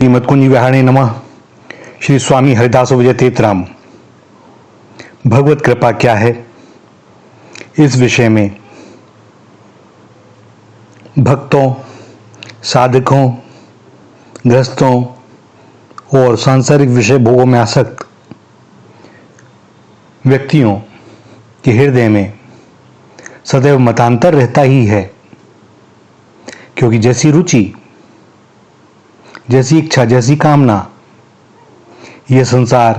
श्रीमद्कुंज विहाणे नमः। श्री स्वामी हरिदास विजय तीर्थराम। भगवत कृपा क्या है, इस विषय में भक्तों, साधकों, गृहस्थों और सांसारिक विषय भोगों में आसक्त व्यक्तियों के हृदय में सदैव मतांतर रहता ही है, क्योंकि जैसी रुचि, जैसी इच्छा, जैसी कामना, यह संसार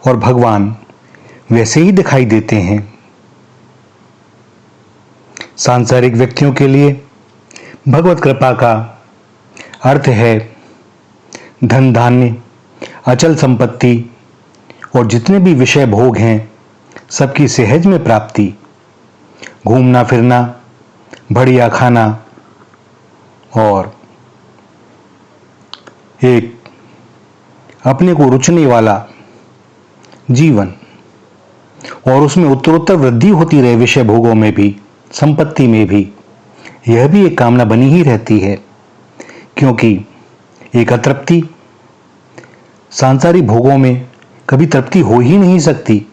और भगवान वैसे ही दिखाई देते हैं। सांसारिक व्यक्तियों के लिए भगवत कृपा का अर्थ है धन धान्य, अचल संपत्ति और जितने भी विषय भोग हैं सबकी सहज में प्राप्ति, घूमना फिरना, बढ़िया खाना और एक अपने को रुचने वाला जीवन, और उसमें उत्तरोत्तर वृद्धि होती रहे विषय भोगों में भी, संपत्ति में भी। यह भी एक कामना बनी ही रहती है, क्योंकि एक अतृप्ति सांसारिक भोगों में कभी तृप्ति हो ही नहीं सकती,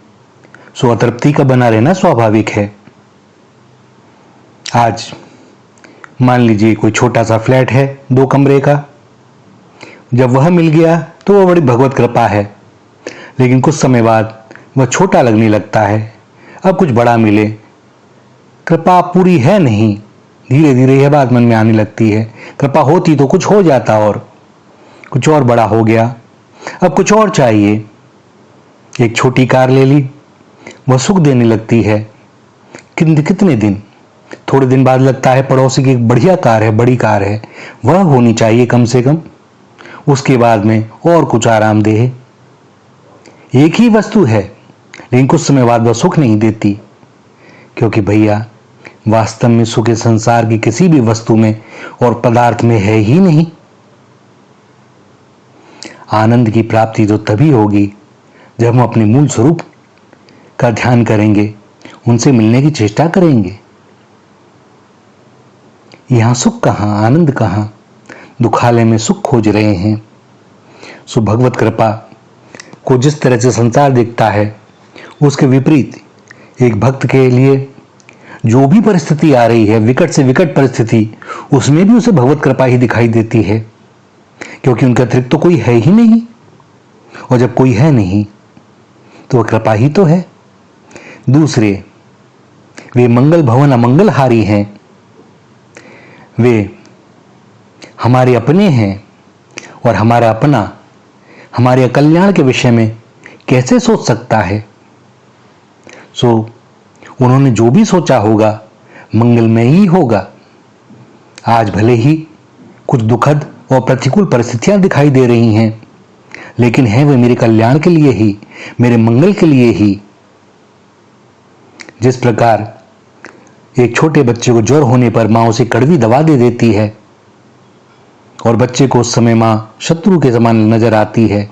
सो अतृप्ति का बना रहना स्वाभाविक है। आज मान लीजिए कोई छोटा सा फ्लैट है 2 कमरे का, जब वह मिल गया तो वह बड़ी भगवत कृपा है, लेकिन कुछ समय बाद वह छोटा लगने लगता है। अब कुछ बड़ा मिले, कृपा पूरी है नहीं, धीरे धीरे यह बात मन में आने लगती है, कृपा होती तो कुछ हो जाता और कुछ और बड़ा हो गया, अब कुछ और चाहिए। एक छोटी कार ले ली, वह सुख देने लगती है कितने दिन, थोड़े दिन बाद लगता है पड़ोसी की एक बढ़िया कार है, बड़ी कार है, वह होनी चाहिए कम से कम। उसके बाद में और कुछ आरामदेह। एक ही वस्तु है, लेकिन कुछ समय बाद वह सुख नहीं देती, क्योंकि भैया वास्तव में सुख इस संसार की किसी भी वस्तु में और पदार्थ में है ही नहीं। आनंद की प्राप्ति तो तभी होगी जब हम अपने मूल स्वरूप का ध्यान करेंगे, उनसे मिलने की चेष्टा करेंगे। यहां सुख कहां, आनंद कहां, दुखालय में सुख खोज रहे हैं। सो भगवत कृपा को जिस तरह से संसार दिखता है, उसके विपरीत एक भक्त के लिए जो भी परिस्थिति आ रही है, विकट से विकट परिस्थिति, उसमें भी उसे भगवत कृपा ही दिखाई देती है, क्योंकि उनके अतिरिक्त तो कोई है ही नहीं, और जब कोई है नहीं तो वह कृपा ही तो है। दूसरे, वे मंगल भवन अमंगलहारी हैं, वे हमारे अपने हैं, और हमारा अपना हमारे कल्याण के विषय में कैसे सोच सकता है। सो उन्होंने जो भी सोचा होगा मंगलमय ही होगा। आज भले ही कुछ दुखद और प्रतिकूल परिस्थितियां दिखाई दे रही हैं, लेकिन हैं वे मेरे कल्याण के लिए ही, मेरे मंगल के लिए ही। जिस प्रकार एक छोटे बच्चे को ज्वर होने पर मां उसे कड़वी दवा दे देती है, और बच्चे को उस समय मां शत्रु के समान नजर आती है,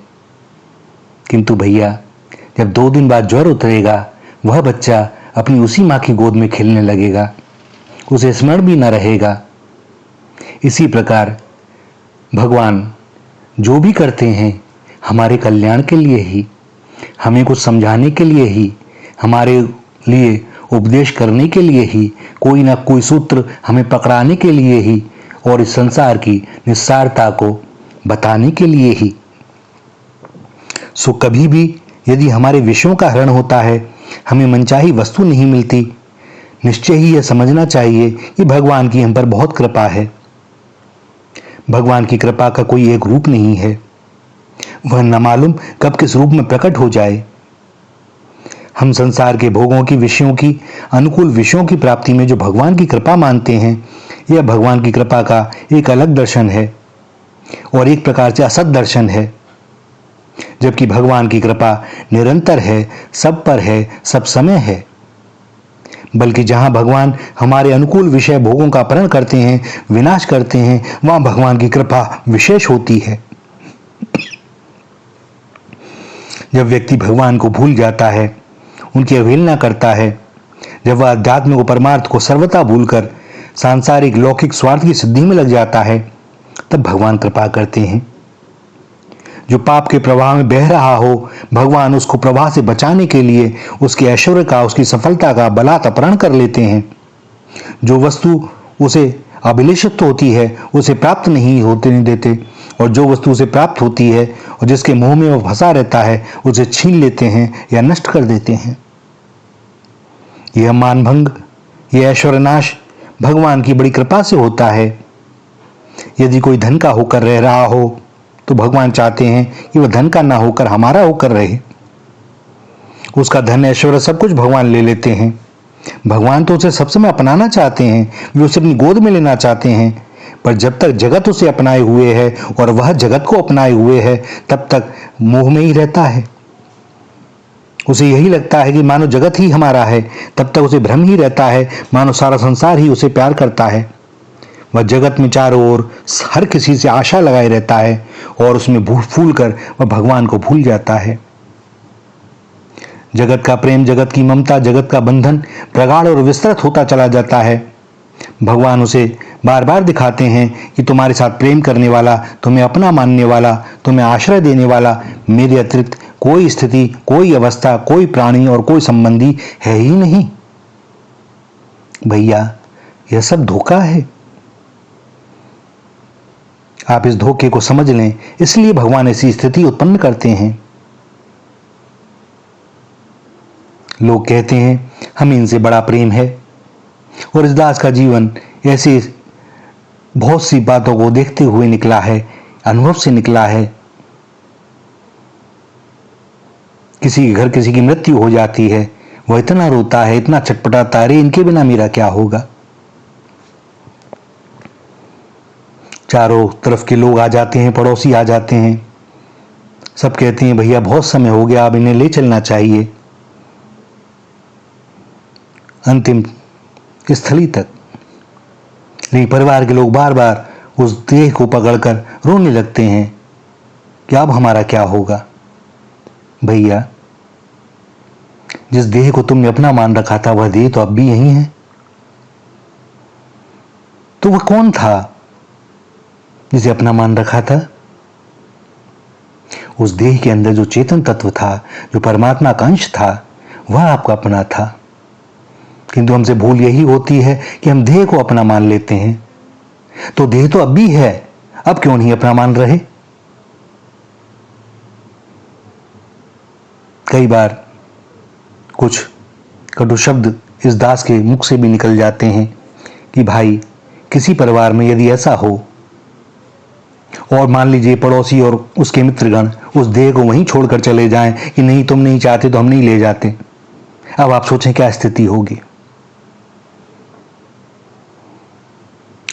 किंतु भैया जब 2 दिन बाद ज्वर उतरेगा, वह बच्चा अपनी उसी मां की गोद में खेलने लगेगा, उसे स्मरण भी न रहेगा। इसी प्रकार भगवान जो भी करते हैं हमारे कल्याण के लिए ही, हमें कुछ समझाने के लिए ही, हमारे लिए उपदेश करने के लिए ही, कोई ना कोई सूत्र हमें पकड़ाने के लिए ही, और इस संसार की निस्सारता को बताने के लिए ही। सो कभी भी यदि हमारे विषयों का हरण होता है, हमें मनचाही वस्तु नहीं मिलती, निश्चय ही यह समझना चाहिए कि भगवान की हम पर बहुत कृपा है। भगवान की कृपा का कोई एक रूप नहीं है, वह न मालूम कब किस रूप में प्रकट हो जाए। हम संसार के भोगों की, विषयों की, अनुकूल विषयों की प्राप्ति में जो भगवान की कृपा मानते हैं, यह भगवान की कृपा का एक अलग दर्शन है और एक प्रकार से असत दर्शन है। जबकि भगवान की कृपा निरंतर है, सब पर है, सब समय है। बल्कि जहां भगवान हमारे अनुकूल विषय भोगों का अपहरण करते हैं, विनाश करते हैं, वहां भगवान की कृपा विशेष होती है। जब व्यक्ति भगवान को भूल जाता है, उनकी अवहेलना करता है, जब वह अध्यात्म को, परमार्थ को सर्वथा भूलकर सांसारिक लौकिक स्वार्थ की सिद्धि में लग जाता है, तब भगवान कृपा करते हैं। जो पाप के प्रवाह में बह रहा हो, भगवान उसको प्रवाह से बचाने के लिए उसके ऐश्वर्य का, उसकी सफलता का बलात् अपहरण कर लेते हैं। जो वस्तु उसे अभिलेषित होती है उसे प्राप्त नहीं होते नहीं देते, और जो वस्तु उसे प्राप्त होती है और जिसके मुंह में वो फंसा रहता है उसे छीन लेते हैं या नष्ट कर देते हैं। यह मानभंग, यह ऐश्वर्यनाश भगवान की बड़ी कृपा से होता है। यदि कोई धन का होकर रह रहा हो तो भगवान चाहते हैं कि वह धन का ना होकर हमारा होकर रहे। उसका धन ऐश्वर्य सब कुछ भगवान ले लेते हैं। भगवान तो उसे सब समय अपनाना चाहते हैं, वे उसे अपनी गोद में लेना चाहते हैं, पर जब तक जगत उसे अपनाए हुए है और वह जगत को अपनाए हुए है तब तक मोह में ही रहता है। उसे यही लगता है कि मानो जगत ही हमारा है, तब तक उसे भ्रम ही रहता है मानो सारा संसार ही उसे प्यार करता है। वह जगत में चारों ओर हर किसी से आशा लगाए रहता है और उसमें फूल कर वह भगवान को भूल जाता है। जगत का प्रेम, जगत की ममता, जगत का बंधन प्रगाढ़ और विस्तृत होता चला जाता है। भगवान उसे बार बार दिखाते हैं कि तुम्हारे साथ प्रेम करने वाला, तुम्हें अपना मानने वाला, तुम्हें आश्रय देने वाला मेरे अतिरिक्त कोई स्थिति, कोई अवस्था, कोई प्राणी और कोई संबंधी है ही नहीं। भैया, यह सब धोखा है। आप इस धोखे को समझ लें, इसलिए भगवान ऐसी स्थिति उत्पन्न करते हैं। लोग कहते हैं हमें इनसे बड़ा प्रेम है, और इस दास का जीवन ऐसी बहुत सी बातों को देखते हुए निकला है, अनुभव से निकला है। किसी के घर किसी की मृत्यु हो जाती है, वह इतना रोता है, इतना छटपटाता है, अरे इनके बिना मेरा क्या होगा। चारों तरफ के लोग आ जाते हैं, पड़ोसी आ जाते हैं, सब कहते हैं भैया बहुत समय हो गया, अब इन्हें ले चलना चाहिए अंतिम स्थली तक। लेकिन परिवार के लोग बार बार उस देह को पकड़कर रोने लगते हैं कि अब हमारा क्या होगा। भैया, जिस देह को तुमने अपना मान रखा था वह देह तो अब भी यही है। तो वह कौन था जिसे अपना मान रखा था? उस देह के अंदर जो चेतन तत्व था, जो परमात्मा का अंश था, वह आपका अपना था। किंतु हमसे भूल यही होती है कि हम देह को अपना मान लेते हैं। तो देह तो अब भी है, अब क्यों नहीं अपना मान रहे? कई बार कुछ कटु शब्द इस दास के मुख से भी निकल जाते हैं कि भाई, किसी परिवार में यदि ऐसा हो और मान लीजिए पड़ोसी और उसके मित्रगण उस देह को वहीं छोड़कर चले जाएं कि नहीं तुम नहीं चाहते तो हम नहीं ले जाते, अब आप सोचें क्या स्थिति होगी।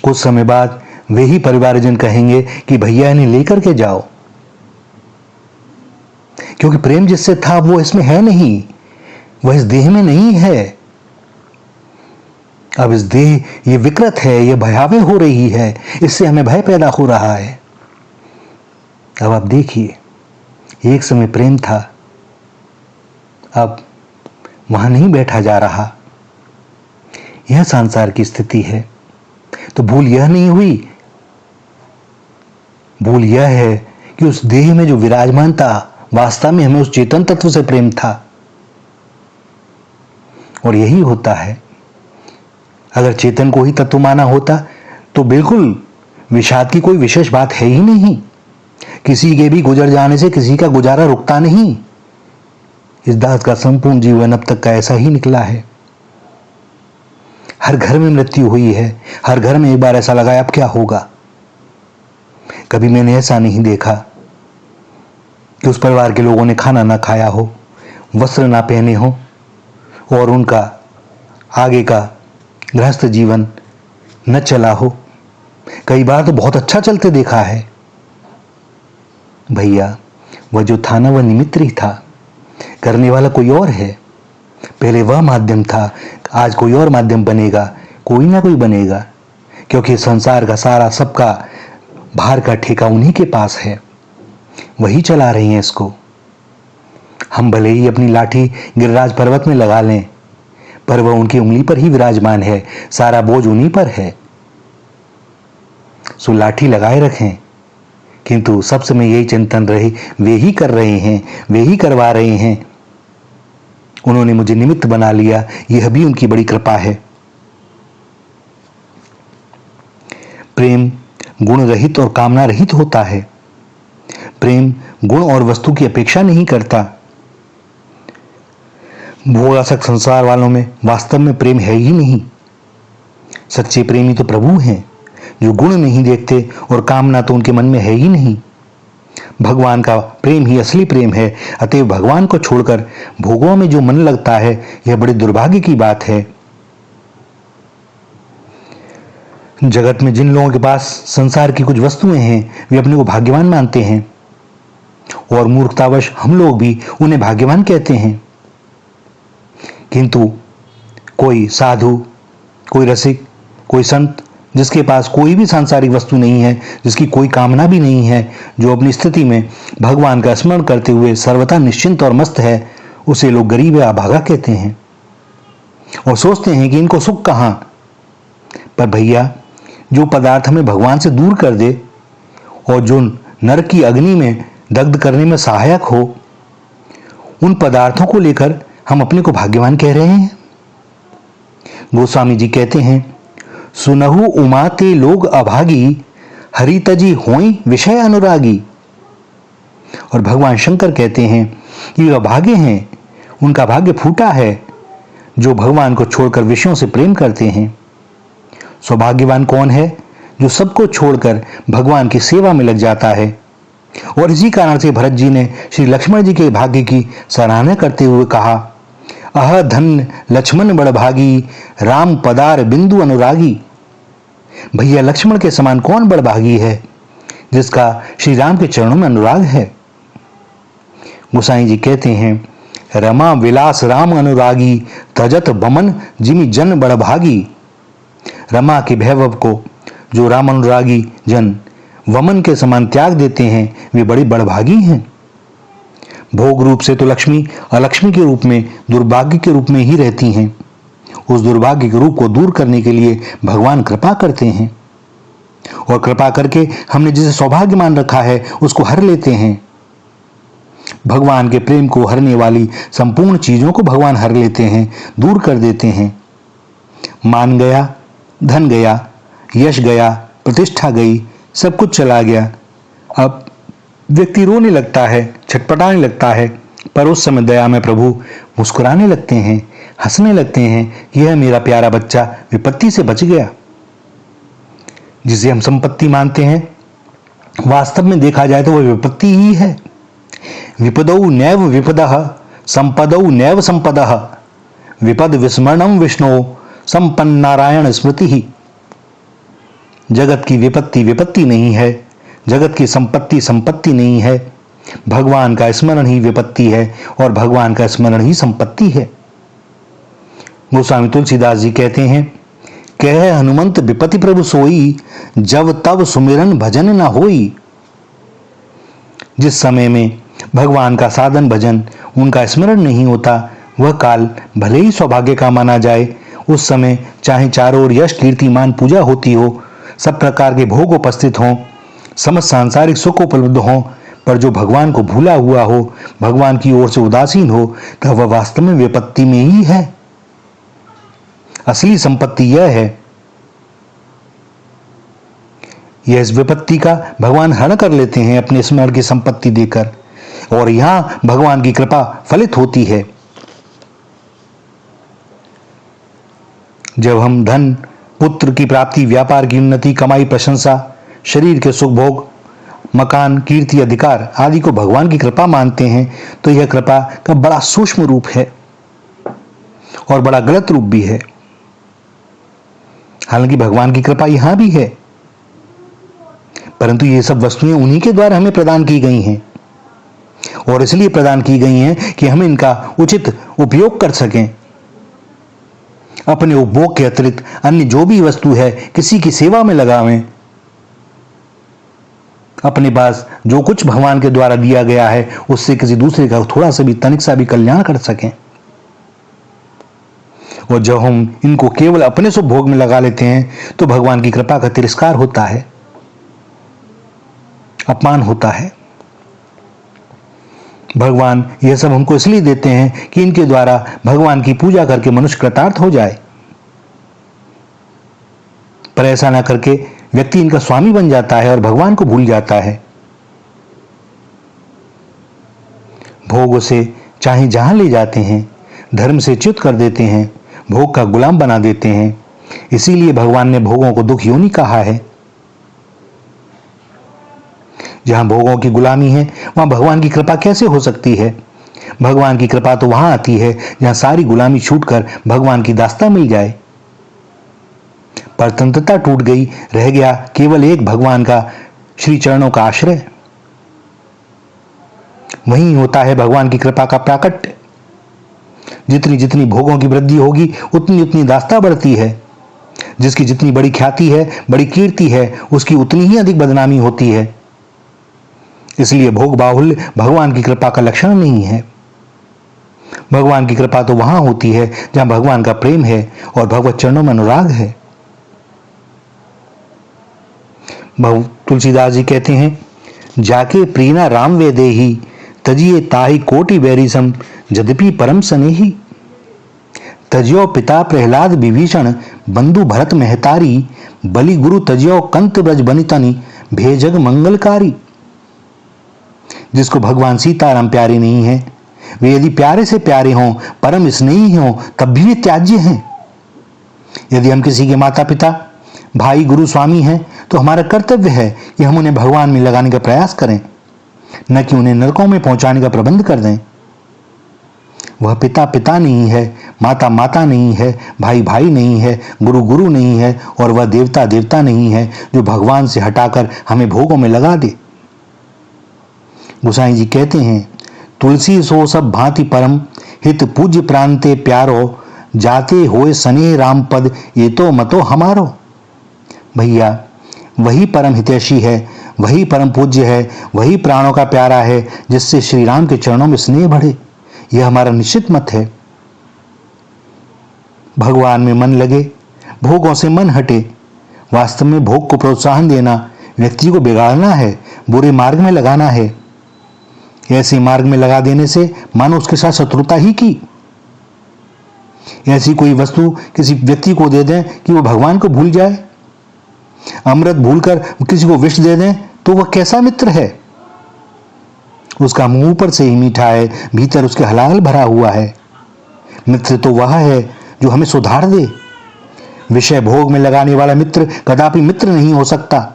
कुछ समय बाद वे ही परिवारजन कहेंगे कि भैया इन्हें लेकर के जाओ, क्योंकि प्रेम जिससे था वो इसमें है नहीं, वह इस देह में नहीं है। अब इस देह ये विकृत है, ये भयावह हो रही है, इससे हमें भय पैदा हो रहा है। अब आप देखिए, एक समय प्रेम था, अब वहां नहीं बैठा जा रहा। यह संसार की स्थिति है। तो भूल यह नहीं हुई, भूल यह है कि उस देह में जो विराजमान था वास्तव में हमें उस चेतन तत्व से प्रेम था। और यही होता है, अगर चेतन को ही तत्व माना होता तो बिल्कुल विषाद की कोई विशेष बात है ही नहीं। किसी के भी गुजर जाने से किसी का गुजारा रुकता नहीं। इस दास का संपूर्ण जीवन अब तक का ऐसा ही निकला है। हर घर में मृत्यु हुई है, हर घर में एक बार ऐसा लगा अब क्या होगा। कभी मैंने ऐसा नहीं देखा कि उस परिवार के लोगों ने खाना ना खाया हो, वस्त्र ना पहने हो और उनका आगे का गृहस्थ जीवन न चला हो। कई बार तो बहुत अच्छा चलते देखा है। भैया, वह जो था ना वह निमित्त ही था, करने वाला कोई और है। पहले वह माध्यम था, आज कोई और माध्यम बनेगा, कोई ना कोई बनेगा, क्योंकि संसार का सारा सबका भार का ठेका उन्हीं के पास है, वही चला रही हैं इसको। हम भले ही अपनी लाठी गिरिराज पर्वत में लगा लें, पर वह उनकी उंगली पर ही विराजमान है, सारा बोझ उन्हीं पर है। सो लाठी लगाए रखें, किंतु सब समय यही चिंतन रहे, वे ही कर रहे हैं, वे ही करवा रहे हैं, उन्होंने मुझे निमित्त बना लिया, यह भी उनकी बड़ी कृपा है। प्रेम गुण रहित और कामना रहित होता है। प्रेम गुण और वस्तु की अपेक्षा नहीं करता। भोगासक्त संसार वालों में वास्तव में प्रेम है ही नहीं। सच्चे प्रेमी तो प्रभु हैं, जो गुण नहीं देखते और कामना तो उनके मन में है ही नहीं। भगवान का प्रेम ही असली प्रेम है। अतएव भगवान को छोड़कर भोगों में जो मन लगता है, यह बड़ी दुर्भाग्य की बात है। जगत में जिन लोगों के पास संसार की कुछ वस्तुएं हैं, वे अपने को भाग्यवान मानते हैं और मूर्खतावश हम लोग भी उन्हें भाग्यवान कहते हैं। किंतु कोई साधु, कोई रसिक, कोई संत जिसके पास कोई भी सांसारिक वस्तु नहीं है, जिसकी कोई कामना भी नहीं है, जो अपनी स्थिति में भगवान का स्मरण करते हुए सर्वथा निश्चिंत और मस्त है, उसे लोग गरीब या अभागा कहते हैं और सोचते हैं कि इनको सुख कहां। पर भैया, जो पदार्थ हमें भगवान से दूर कर दे और जो नरक की अग्नि में दग्ध करने में सहायक हो, उन पदार्थों को लेकर हम अपने को भाग्यवान कह रहे हैं। गोस्वामी जी कहते हैं, सुनहु उमाते लोग अभागी, हरितजी होई विषय अनुरागी। और भगवान शंकर कहते हैं कि वे अभागे हैं, उनका भाग्य फूटा है, जो भगवान को छोड़कर विषयों से प्रेम करते हैं। सौभाग्यवान कौन है? जो सबको छोड़कर भगवान की सेवा में लग जाता है। और इसी कारण से भरत जी ने श्री लक्ष्मण जी के भाग्य की सराहना करते हुए कहा, अह धन लक्ष्मण बड़भागी, राम पदार बिंदु अनुरागी। भैया, लक्ष्मण के समान कौन बड़भागी है, जिसका श्री राम के चरणों में अनुराग है। गोसाई जी कहते हैं, रमा विलास राम अनुरागी, तजत बमन जिमि जन बड़भागी। रमा के वैभव को जो राम अनुरागी जन वमन के समान त्याग देते हैं, वे बड़े बड़भागी हैं। भोग रूप से तो लक्ष्मी अलक्ष्मी के रूप में, दुर्भाग्य के रूप में ही रहती हैं। उस दुर्भाग्य के रूप को दूर करने के लिए भगवान कृपा करते हैं और कृपा करके हमने जिसे सौभाग्य मान रखा है, उसको हर लेते हैं। भगवान के प्रेम को हरने वाली संपूर्ण चीजों को भगवान हर लेते हैं, दूर कर देते हैं। मान गया, धन गया, यश गया, प्रतिष्ठा गई, सब कुछ चला गया। अब व्यक्ति रोने लगता है, छटपटाने लगता है, पर उस समय दया में प्रभु मुस्कुराने लगते हैं, हंसने लगते हैं, यह मेरा प्यारा बच्चा विपत्ति से बच गया। जिसे हम संपत्ति मानते हैं, वास्तव में देखा जाए तो वह विपत्ति ही है। विपदौ नैव विपदः, संपदौ नैव संपदः, विपद विस्मरणम विष्णु, संपन्न नारायण स्मृति ही। जगत की विपत्ति विपत्ति नहीं है, जगत की संपत्ति संपत्ति नहीं है। भगवान का स्मरण ही विपत्ति है और भगवान का स्मरण ही संपत्ति है। गोस्वामी तुलसीदास जी कहते हैं, कह हनुमंत विपत्ति प्रभु सोई, जब तब सुमिरन भजन न होई। जिस समय में भगवान का साधन भजन, उनका स्मरण नहीं होता, वह काल भले ही सौभाग्य का माना जाए। उस समय चाहे चारों ओर यश कीर्ति मान पूजा होती हो, सब प्रकार के भोग उपस्थित हों, समस्त सांसारिक सुख उपलब्ध हों, पर जो भगवान को भूला हुआ हो, भगवान की ओर से उदासीन हो, तब वह वास्तव में विपत्ति में ही है। असली संपत्ति यह है। यह इस विपत्ति का भगवान हरण कर लेते हैं अपने स्मरण की संपत्ति देकर, और यहां भगवान की कृपा फलित होती है। जब हम धन, पुत्र की प्राप्ति, व्यापार की उन्नति, कमाई, प्रशंसा, शरीर के सुख भोग, मकान, कीर्ति, अधिकार आदि को भगवान की कृपा मानते हैं, तो यह कृपा का बड़ा सूक्ष्म रूप है और बड़ा गलत रूप भी है। हालांकि भगवान की कृपा यहां भी है, परंतु ये सब वस्तुएं उन्हीं के द्वारा हमें प्रदान की गई हैं और इसलिए प्रदान की गई हैं कि हम इनका उचित उपयोग कर सकें। अपने उपभोग के अतिरिक्त अन्य जो भी वस्तु है, किसी की सेवा में लगावें। अपने पास जो कुछ भगवान के द्वारा दिया गया है, उससे किसी दूसरे का थोड़ा सा भी, तनिक सा भी कल्याण कर सकें। और जब हम इनको केवल अपने सुभोग में लगा लेते हैं, तो भगवान की कृपा का तिरस्कार होता है। अपमान होता है। भगवान यह सब हमको इसलिए देते हैं कि इनके द्वारा भगवान की पूजा करके मनुष्य कृतार्थ हो जाए, पर ऐसा ना करके व्यक्ति इनका स्वामी बन जाता है और भगवान को भूल जाता है। भोग उसे चाहे जहां ले जाते हैं, धर्म से च्युत कर देते हैं, भोग का गुलाम बना देते हैं। इसीलिए भगवान ने भोगों को दुख योनि कहा है। जहां भोगों की गुलामी है वहां भगवान की कृपा कैसे हो सकती है? भगवान की कृपा तो वहां आती है जहां सारी गुलामी छूटकर भगवान की दास्ता मिल जाए। परतंत्रता टूट गई, रह गया केवल एक भगवान का श्री चरणों का आश्रय। वहीं होता है भगवान की कृपा का प्राकट्य। जितनी जितनी भोगों की वृद्धि होगी उतनी उतनी दास्ता बढ़ती है। जिसकी जितनी बड़ी ख्याति है, बड़ी कीर्ति है, उसकी उतनी ही अधिक बदनामी होती है। इसलिए भोग बाहुल्य भगवान की कृपा का लक्षण नहीं है। भगवान की कृपा तो वहां होती है जहां भगवान का प्रेम है और भगवत चरणों में अनुराग है। तुलसीदास जी कहते हैं, जाके प्रीना राम वे देही, तजिए ताहि कोटि बैरिसम, यद्यपि परम स्नेही। तजियो पिता प्रहलाद विभीषण, बंधु भरत महतारी, बलि गुरु तजियो कंत ब्रज बनितनि, भेजग मंगलकारी। जिसको भगवान सीताराम प्यारे नहीं है, वे यदि प्यारे से प्यारे हों, परम स्नेही हों, तब भी वे त्याज्य हैं। यदि हम किसी के माता पिता, भाई, गुरु, स्वामी हैं, तो हमारा कर्तव्य है कि हम उन्हें भगवान में लगाने का प्रयास करें, न कि उन्हें नरकों में पहुंचाने का प्रबंध कर दें। वह पिता पिता नहीं है, माता माता नहीं है, भाई भाई नहीं है, गुरु गुरु नहीं है, और वह देवता देवता नहीं है जो भगवान से हटाकर हमें भोगों में लगा दे। गोसाई जी कहते हैं, तुलसी सो सब भांति परम, हित पूज्य प्रांते प्यारो, जाते होए सने राम पद, ये तो मतो हमारो। भैया, वही परम हितैषी है, वही परम पूज्य है, वही प्राणों का प्यारा है, जिससे श्री राम के चरणों में स्नेह बढ़े। यह हमारा निश्चित मत है। भगवान में मन लगे, भोगों से मन हटे। वास्तव में भोग को प्रोत्साहन देना व्यक्ति को बिगाड़ना है, बुरे मार्ग में लगाना है। ऐसे मार्ग में लगा देने से मानो उसके साथ शत्रुता ही की। ऐसी कोई वस्तु किसी व्यक्ति को दे दें कि वो भगवान को भूल जाए। अमृत भूलकर किसी को विष दे दें तो वह कैसा मित्र है? उसका मुंह ऊपर से ही मीठा है, भीतर उसके हलाल भरा हुआ है। मित्र तो वह है जो हमें सुधार दे। विषय भोग में लगाने वाला मित्र कदापि मित्र नहीं हो सकता।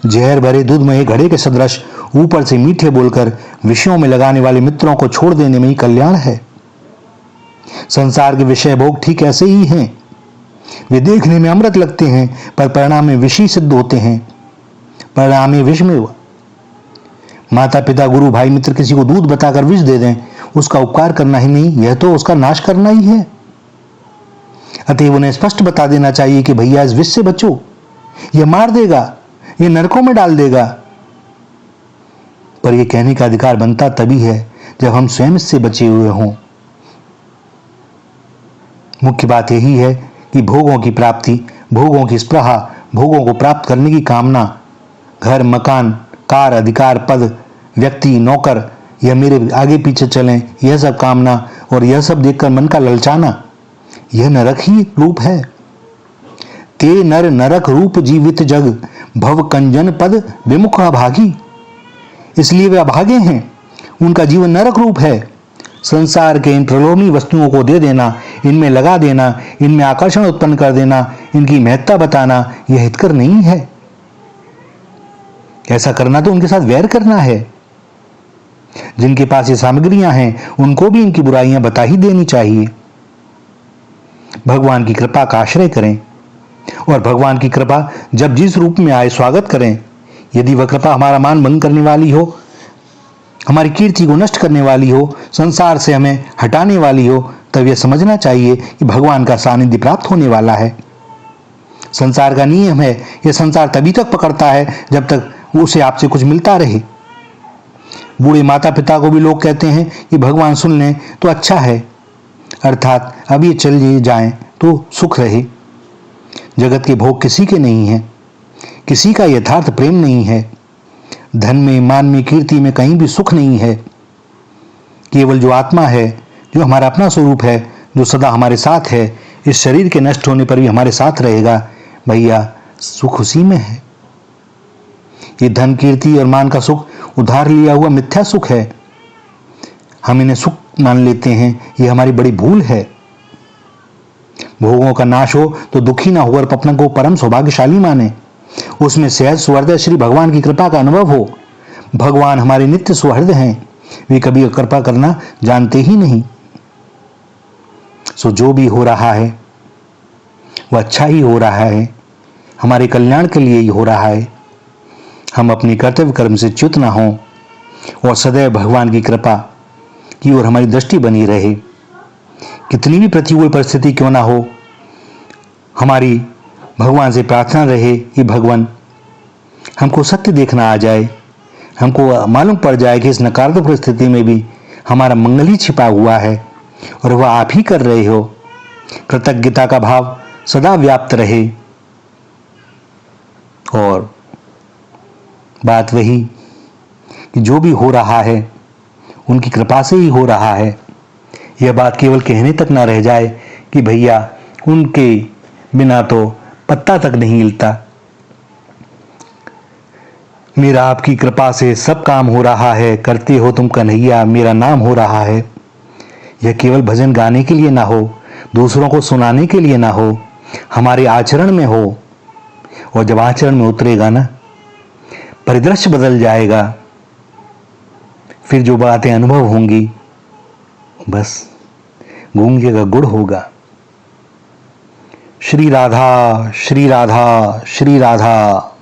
जहर भरे दूध में घड़े के सदृश ऊपर से मीठे बोलकर विषयों में लगाने वाले मित्रों को छोड़ देने में ही कल्याण है। संसार के विषय भोग ठीक ऐसे ही हैं। वे देखने में अमृत लगते हैं, पर परिणाम में विषी सिद्ध होते हैं। परिणाम में विष में माता पिता, गुरु, भाई, मित्र किसी को दूध बताकर विष दे दें, उसका उपकार करना ही नहीं, यह तो उसका नाश करना ही है। अतएव उन्हें स्पष्ट बता देना चाहिए कि भैया इस विष से बचो, यह मार देगा, यह नरकों में डाल देगा। पर यह कहने का अधिकार बनता तभी है जब हम स्वयं इससे बचे हुए हों। मुख्य बात यही है कि भोगों की प्राप्ति, भोगों की स्पृहा, भोगों को प्राप्त करने की कामना, घर, मकान, कार, अधिकार, पद, व्यक्ति, नौकर, यह मेरे आगे पीछे चलें, यह सब कामना और यह सब देखकर मन का ललचाना, यह नरक ही रूप है। ते नर नरक रूप जीवित जग, भव कंजन पद विमुख अभागी। इसलिए वे अभागे हैं, उनका जीवन नरक रूप है। संसार के इन प्रलोभनी वस्तुओं को दे देना, इनमें लगा देना, इनमें आकर्षण उत्पन्न कर देना, इनकी महत्ता बताना, यह हितकर नहीं है। ऐसा करना तो उनके साथ वैर करना है। जिनके पास ये सामग्रियां हैं, उनको भी इनकी बुराइयां बता ही देनी चाहिए। भगवान की कृपा का आश्रय करें और भगवान की कृपा जब जिस रूप में आए स्वागत करें। यदि वह कृपा हमारा मान भंग करने वाली हो, हमारी कीर्ति को नष्ट करने वाली हो, संसार से हमें हटाने वाली हो, तब यह समझना चाहिए कि भगवान का सानिध्य प्राप्त होने वाला है। संसार का नियम है, यह संसार तभी तक पकड़ता है जब तक उसे आपसे कुछ मिलता रहे। बूढ़े माता पिता को भी लोग कहते हैं कि भगवान सुन लें तो अच्छा है, अर्थात अब ये चल जाएं तो सुख रहे। जगत के भोग किसी के नहीं हैं, किसी का यथार्थ प्रेम नहीं है। धन में, मान में, कीर्ति में कहीं भी सुख नहीं है। केवल जो आत्मा है, जो हमारा अपना स्वरूप है, जो सदा हमारे साथ है, इस शरीर के नष्ट होने पर भी हमारे साथ रहेगा, भैया सुख उसी में है। ये धन, कीर्ति और मान का सुख उधार लिया हुआ मिथ्या सुख है। हम इन्हें सुख मान लेते हैं, ये हमारी बड़ी भूल है। भोगों का नाश हो तो दुखी ना हो और अपने को परम सौभाग्यशाली माने। उसमें सहज सुहृद श्री भगवान की कृपा का अनुभव हो। भगवान हमारे नित्य सुहृद हैं, वे कभी कृपा करना जानते ही नहीं। सो जो भी हो रहा है वह अच्छा ही हो रहा है, हमारे कल्याण के लिए ही हो रहा है। हम अपने कर्तव्य कर्म से च्युत ना हों और सदैव भगवान की कृपा की ओर हमारी दृष्टि बनी रहे। कितनी भी प्रतिकूल परिस्थिति क्यों ना हो, हमारी भगवान से प्रार्थना रहे कि भगवान हमको सत्य देखना आ जाए, हमको मालूम पड़ जाए कि इस नकारात्मक परिस्थिति में भी हमारा मंगल ही छिपा हुआ है और वह आप ही कर रहे हो। कृतज्ञता का भाव सदा व्याप्त रहे। और बात वही कि जो भी हो रहा है उनकी कृपा से ही हो रहा है। यह बात केवल कहने तक ना रह जाए कि भैया उनके बिना तो पत्ता तक नहीं हिलता। मेरा आपकी कृपा से सब काम हो रहा है, करते हो तुम कन्हैया, मेरा नाम हो रहा है। यह केवल भजन गाने के लिए ना हो, दूसरों को सुनाने के लिए ना हो, हमारे आचरण में हो। और जब आचरण में उतरेगा ना, परिदृश्य बदल जाएगा। फिर जो बातें अनुभव होंगी बस गूंगे का गुड़ होगा। श्री राधा, श्री राधा, श्री राधा।